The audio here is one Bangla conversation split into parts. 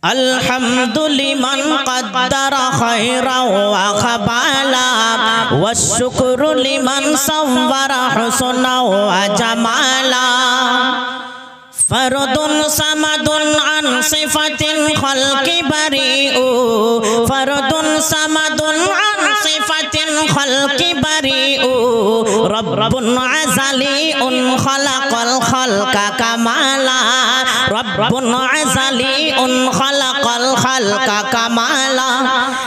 الحمدلمن قدر خيرا وخبالا والشكر لمن صور حسنا وجمالا فرد صمد عن صفة الخلق بريء فرد صمد عن صفة الخلق بريء رب عزلي خلق الخلق كمالا رب عزلي خلق الخلق كمالا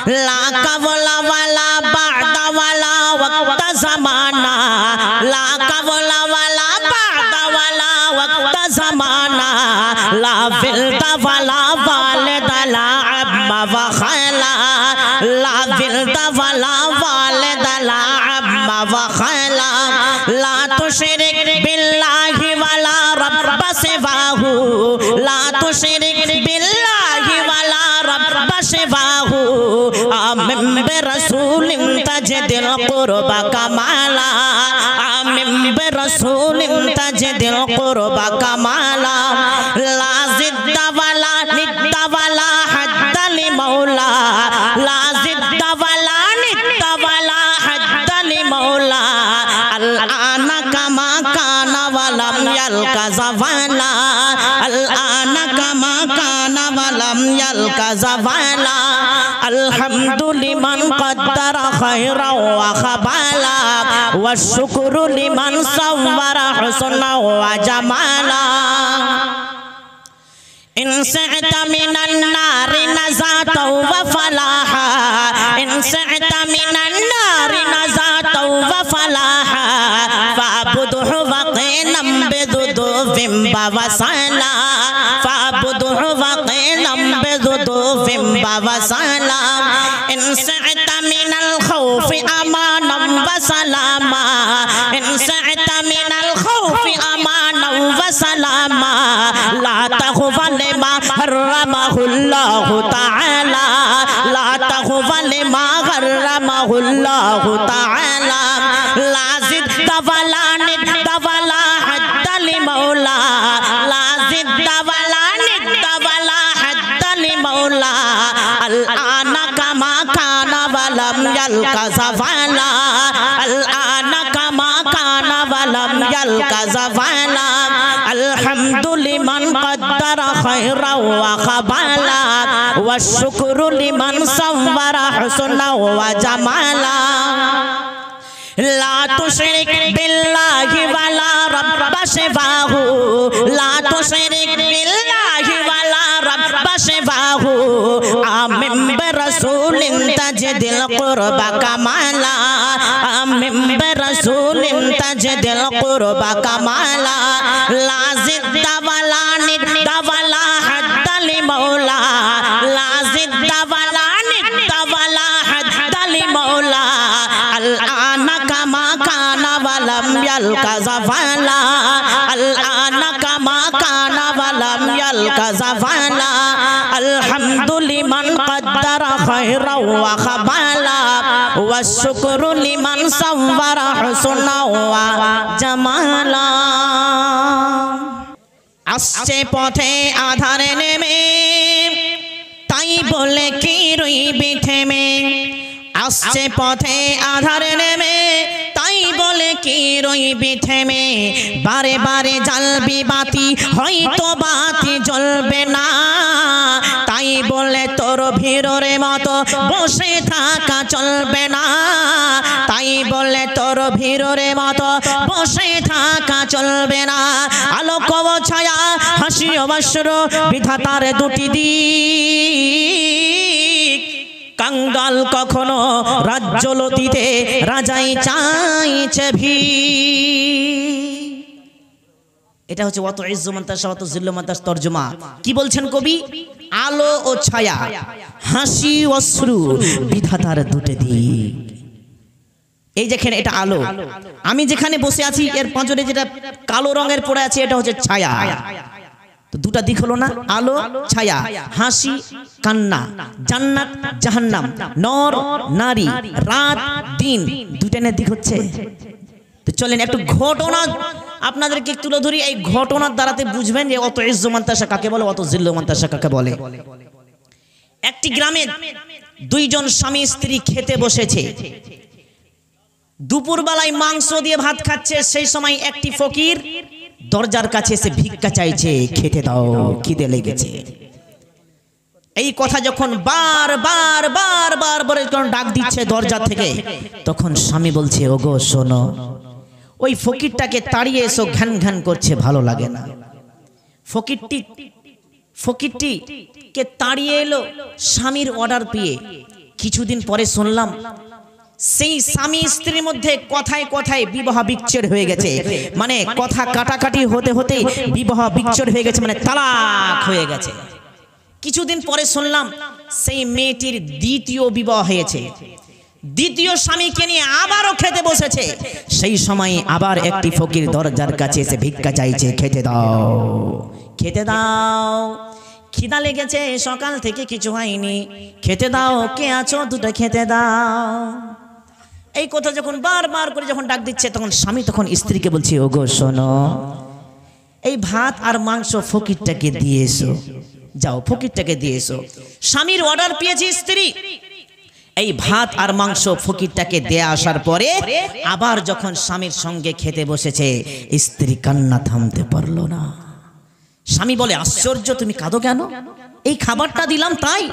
لا قبل ولا بعد ولا وقت زمانا لا قبل ولا بعد ولا وقت زمانا لا فلت ولا والد لا عم وخلا لا فلت ولا والد لا عم وخلا لا تشرك بالله ولا رب سواه لا تشرك بالله ولا رب سواه آمن برسول تجد القرب كمالا آمن برسول تجد القرب كمالا لا زد ولا ند ولا حد لمولا لا زد ولا ند ولا حد لمولا الآن كما كان ولم يلق زوالا الآن كما كان ولم يلق زوالا الحمد لمن قدر خيرا وخبالا والشكر لمن صور حسنا وجمالا إن سعت من النار نزات وفلاحا إن سعت من النار نزات وفلاحا فاعبده وقينا بذدوف ووصالا فاعبده وقينا بذدوف ووصالا إن سعت من الخوف أمانا وسلاما إن سعت من الخوف أمانا وسلاما لا تخف لما حرمه الله تعالى لا تخف لما حرمه الله تعالى لا زد ولا ند ولا حد لمولا لا زد ولا ند ولا حد لمولا الآن كما كان ولم يلق زوالا الآن كما كان ولم يلق زوالا الحمد لمن قدر خيرا وخبالا والشكر لمن صور حسنا وجمالا لا تشرك بالله ولا رب سواه لا تشرك بالله ولا رب سواه آمن برسول تجد القرب كمالا آمن برسول تجد القرب كمالا لا زد ولا ند ولا حد لمولا لا زد ولا ند ولا حد لمولا الآن كما كان ولم يلق زوالا الآن كما كان ولم يلق زوالا الحمد لمن قدر خيرا وخبالا والشكر لمن صور حسنا وجمالا আসছে পথে আধারে নেমে তাই বলে কি রইবি থেমে আসছে পথে আধারে নেমে তাই বলে কি রইবি থেমে বারে বারে জ্বালবি বাতি হয়তো বাতি জ্বলবে না তাই বলে তোর ভিড়রে মতো বসে থাকা চলবে না তাই বলে তোর ভিড়রে মতো বসে থাকা চলবে না আলোক ও ছায়া হাসি ও অশ্রু বিধাতার দুটি দিক কাঙ্গাল কখনো রাজ্য লতিতে রাজাই চাইছে ভি এটা হচ্ছে ওয়াত ইজ্জু মান তাশা ওয়াত যিল্লু মান তাশা তরজমা কি বলছেন কবি আলো ও ছায়া হাসি অশ্রু বিধাতার দুটি দিক এই যেখানে এটা আলো আমি যেখানে বসে আছি এর পাঁজরে যেটা কালো রঙের পড়ে আছে এটা হচ্ছে ছায়া তো দুটা দিক হলো না আলো ছায়া হাসি কান্না জান্নাত জাহান্নাম নর নারী রাত দিন দুটানের দিক হচ্ছে তো চলেন একটু ঘটনা আপনাদেরকে তুলে ধরি এই ঘটনার দ্বারাতে বুঝবেন যে অত ইজ্জু মান তাশা কাকে বলে অত জিল্লু মান তাশা কাকে বলে একটি গ্রামে দুইজন স্বামী স্ত্রী খেতে বসেছে। দুপুরবেলায় মাংস দিয়ে ভাত খাচ্ছে। সেই সময় একটি ফকির দরজার কাছে এসে ভিক্ষা চাইছে, খেতে দাও, খিদে লেগেছে। এই কথা যখন বারবার ডাক দিচ্ছে দরজা থেকে, তখন স্বামী বলছে, ওগো শোনো, ওই ফকিরটাকে তাড়িয়ে এসো, ঘ্যান ঘ্যান করছে, ভালো লাগে না। ফকিরটি কে তাড়িয়ে এলো স্বামীর অর্ডার পেয়ে। কিছুদিন পরে শুনলাম সেই স্বামী স্ত্রীর মধ্যে কথায় কথায় বিবাহ বিচ্ছেদ হয়ে গেছে। মানে কথা কাটাকাটি হতে হতে বিবাহ বিচ্ছেদ হয়ে গেছে, মানে তালাক হয়ে গেছে। কিছুদিন পরে শুনলাম সেই মেয়েটির দ্বিতীয় বিবাহ হয়েছে, দ্বিতীয় স্বামীকে নিয়ে আবারও খেতে বসেছে। সেই সময় আবার একটি ফকির দরজার কাছে এসে ভিক্ষা চাইছে, খেতে দাও, খেতে দাও, খিদা লেগেছে, সকাল থেকে কিছু হয়নি, খেতে দাও, কে আছো, দুটো খেতে দাও। এই কথা যখন বারবার করে যখন ডাক দিচ্ছে, তখন স্বামী তখন স্ত্রীকে বলছে, ওগো শোনো, এই ভাত আর মাংস ফকিরটাকে দিয়ে এসো, যাও ফকিরটাকে দিয়ে এসো। স্বামীর অর্ডার পেয়েছে স্ত্রী, এই ভাত আর মাংস ফকিরটাকে দিয়ে আসার পরে আবার যখন স্বামীর সঙ্গে খেতে বসেছে, স্ত্রী কান্না থামতে পারলো না। স্বামী বলে, আশ্চর্য, তুমি কাঁদো কেন? এই খাবারটা দিলাম তাই?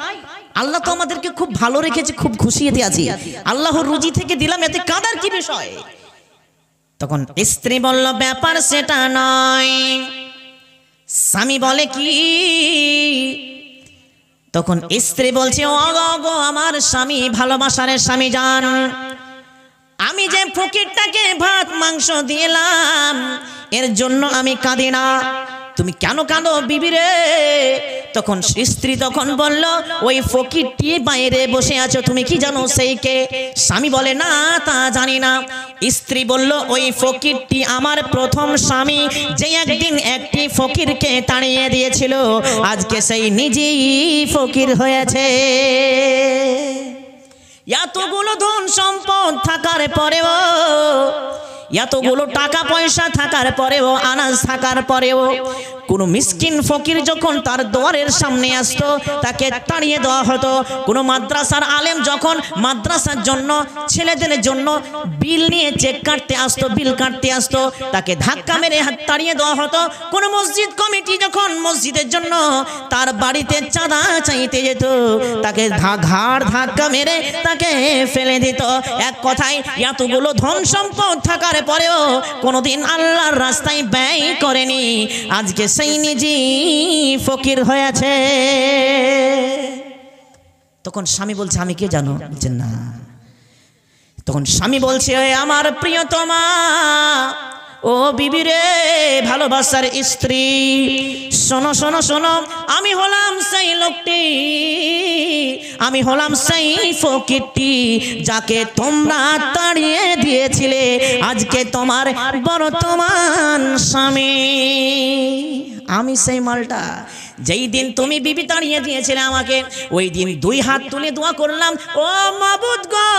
আল্লাহ তো আমাদেরকে খুব ভালো রেখেছে, খুব খুশিতে আছি, আল্লাহর রুজি থেকে দিলাম, এতে কাঁদার কি বিষয়? তখন স্ত্রী বলল, ব্যাপার সেটা নয়। স্বামী বলে, কি? তখন স্ত্রী বলছে, ওগো আমার স্বামী, ভালোবাসার স্বামী জান, আমি যে ফকিরটাকে ভাত মাংস দিলাম, এর জন্য আমি কাঁদি না, তুমি কেন কাঁদো বিবি রে? তখন স্ত্রী তখন বলল, ওই ফকিরটি বাইরে বসে আছো, তুমি কি জানো সেই কে? স্বামী বলে, না, তা জানি না। স্ত্রী বলল, ওই ফকিরটি আমার প্রথম স্বামী, যে একদিন একটি ফকিরকে তাড়িয়ে দিয়েছিল, আজকে সেই নিজেই ফকির হয়েছে। এতগুলো ধন সম্পদ থাকার পরেও, এতগুলো টাকা পয়সা থাকার পরেও, আনাজ থাকার পরেও, কোনো মিসকিন ফকির যখন তার দুয়ারের সামনে আসতো, তাকে তাড়িয়ে দেওয়া হতো। কোনো মাদ্রাসার আলেম যখন মাদ্রাসার জন্য, ছেলেদের জন্য বিল নিয়ে চেক কাটতে আসতো, বিল কাটতে আসতো, তাকে ধাক্কা মেরে তাড়িয়ে দেওয়া হতো। কোনো মসজিদ কমিটি যখন মসজিদের জন্য তার বাড়িতে চাঁদা চাইতে যেত, তাকে ঘাড় ধাক্কা মেরে তাকে ফেলে দিত। এক কথায়, এতগুলো ধন সম্পদ থাকার পরেও কোনোদিন আল্লাহর রাস্তায় ব্যয় করেনি, আজকে সেই নিজেই ফকির হয়েছে। তখন স্বামী বলছে, আমি কে জানো? বলছে, না। তখন স্বামী বলছে, আমার প্রিয়তমা, ও বিবি রে, ভালোবাসার স্ত্রী, শোনো শোনো শোনো, আমি হলাম সেই লোকটি, আমি হলাম সেই ফকিরটি যাকে তোমরা তাড়িয়ে দিয়েছিলে, আজকে তোমার বর্তমান স্বামী। আমি সেই মালটা, যেই দিন তুমি বিবি তাড়িয়ে দিয়েছিলে আমাকে, ওই দিন দুই হাত তুলে দোয়া করলাম, ও মাবুদ গো,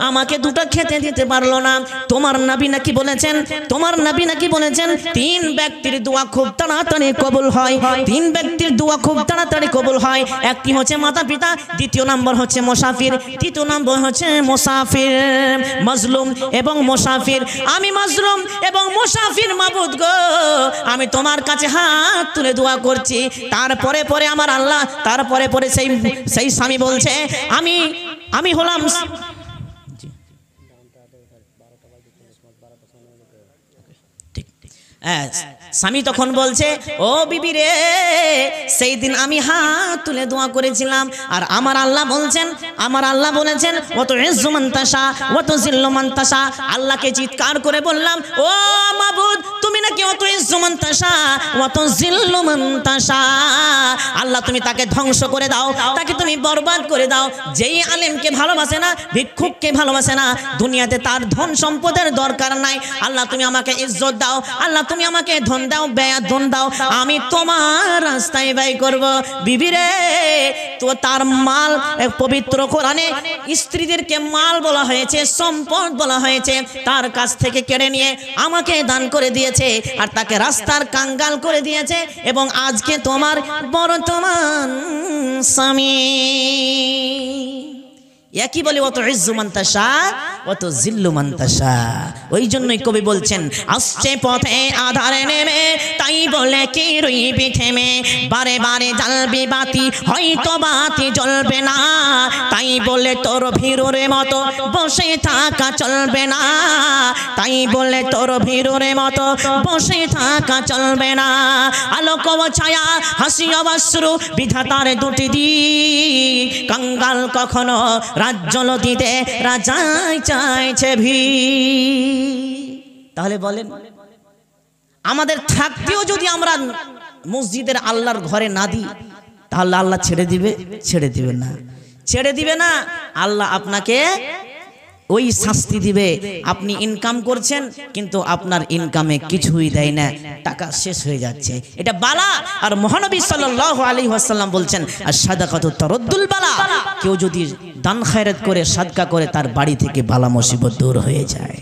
আমাকে দুটো খেতে দিতে পারলো না। তোমার নবী নাকি বলেছেন, তোমার নবী নাকি বলেছেন, তিন ব্যক্তির দোয়া খুব তাড়াতাড়ি কবুল হয়, তিন ব্যক্তির দোয়া খুব তাড়াতাড়ি কবুল হয়। একটি হচ্ছে মাতা পিতা, দ্বিতীয় নম্বর হচ্ছে মুসাফির, তৃতীয় নম্বর হচ্ছে মুসাফির, মাজলুম এবং মুসাফির। আমি মাজলুম এবং মুসাফির, মাবুদ গো, আমি তোমার কাছে হাত তুলে দোয়া করছি। তারপরে পরে আমার আল্লাহ, তারপরে পরে সেই স্বামী বলছে, আমি হলাম। স্বামী তখন বলছে, ও বিবি রে, সেই দিন আমি হাত তুলে দোয়া করেছিলাম, আর আমার আল্লাহ বলছেন, আমার আল্লাহ বলেছেন, ওয়াত ইজ্জু মান তাশা ওয়া তুযিল্লু মান তাশা। আল্লাহকে চিৎকার করে বললাম, ও মাবুদ, তুমি নাকি ওয়াত ইজ্জু মান তাশা ওয়া তুযিল্লু মান তাশা। আল্লাহ, তুমি তাকে ধ্বংস করে দাও, তাকে তুমি বরবাদ করে দাও। যেই আলেমকে ভালোবাসে না, ভিক্ষুককে ভালোবাসে না, দুনিয়াতে তার ধন সম্পদের দরকার নাই। আল্লাহ, তুমি আমাকে ইজ্জত দাও, আল্লাহ তুমি আমাকে ধন ধন দাও, বেতন দাও, আমি তোমার রাস্তায় ব্যয় করব। বিবি রে, তো তার মাল পবিত্র কোরআনে স্ত্রীদেরকে মাল বলা হয়েছে, সম্পদ বলা হয়েছে, তার কাছ থেকে কেড়ে নিয়ে আমাকে দান করে দিয়েছে আর তাকে রাস্তার কাঙ্গাল করে দিয়েছে। এবং আজকে তোমার বর্তমান স্বামী একই বলে, অত ইজ্জু মান তাশা অত জিল্লু মান তাশা। ওই জন্যই কবি বলছেন, আসছে পথে আধারে নেমে, তাই বলে কি রইবি থেমে, বারে বারে জ্বালবি বাতি, হয়তো বাতি জ্বলবে না, তাই বলে তোর ভীরুর মতো বসে থাকা চলবে না, তাই বলে তোর ভীরুর মতো বসে থাকা চলবে না। আলোক ও ছায়া, হাসি অবাশ্রু, বিধাতার দুটি দিক, কাঙ্গাল কখনো রাজ্য দিতে রাজাই চাইছে ভি। তাহলে বলেন, আমাদের থাকতেও যদি আমরা মসজিদের আল্লাহর ঘরে না দিই, তাহলে আল্লাহ ছেড়ে দিবে? ছেড়ে দিবে না, ছেড়ে দিবে না। আল্লাহ আপনাকে ওই শাস্তি দিবে। আপনি ইনকাম করছেন কিন্তু আপনার ইনকামে কিছুই দেয় না, টাকা শেষ হয়ে যাচ্ছে, এটা বালা। আর মহানবী সাল্লাল্লাহু আলাইহি ওয়াসাল্লাম বলছেন, আর সাদাকাতু তারদ্দুল বালা, কেউ যদি দান খায়রাত করে, সাদকা করে, তার বাড়ি থেকে বালা মুসিবত দূর হয়ে যায়।